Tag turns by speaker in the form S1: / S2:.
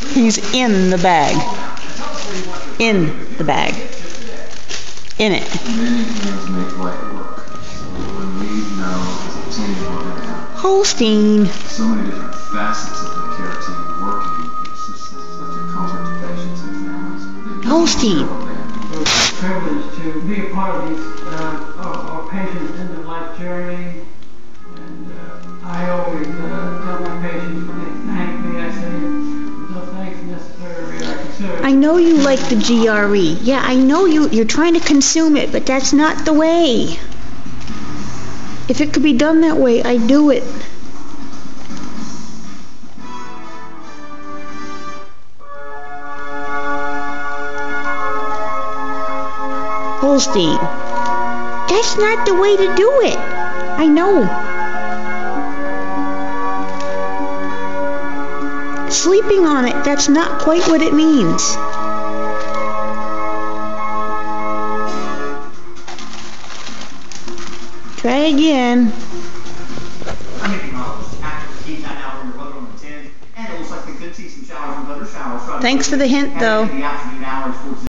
S1: He's in the bag. In the bag. In it.
S2: Many hands make light work. When we know as a team we're going to have
S1: Holstein.
S2: so many different facets of the care team working, it's just such a comfort to patients and families.
S1: Holstein.
S3: It's a privilege to be a part of these our patients' end-of-life journey, and I always tell my patients when they thank me, I say, no thanks necessary. I consider.
S1: I know you like the GRE. Yeah, I know you're trying to consume it, but that's not the way. If it could be done that way, I'd do it. Holstein. That's not the way to do it. I know. Sleeping on it, that's not quite what it means. Try again.
S4: I'm making after the heat time out from the weather on the 10, and it looks like we could see some showers and better showers.
S1: Thanks for the hint, though.
S4: The afternoon hours towards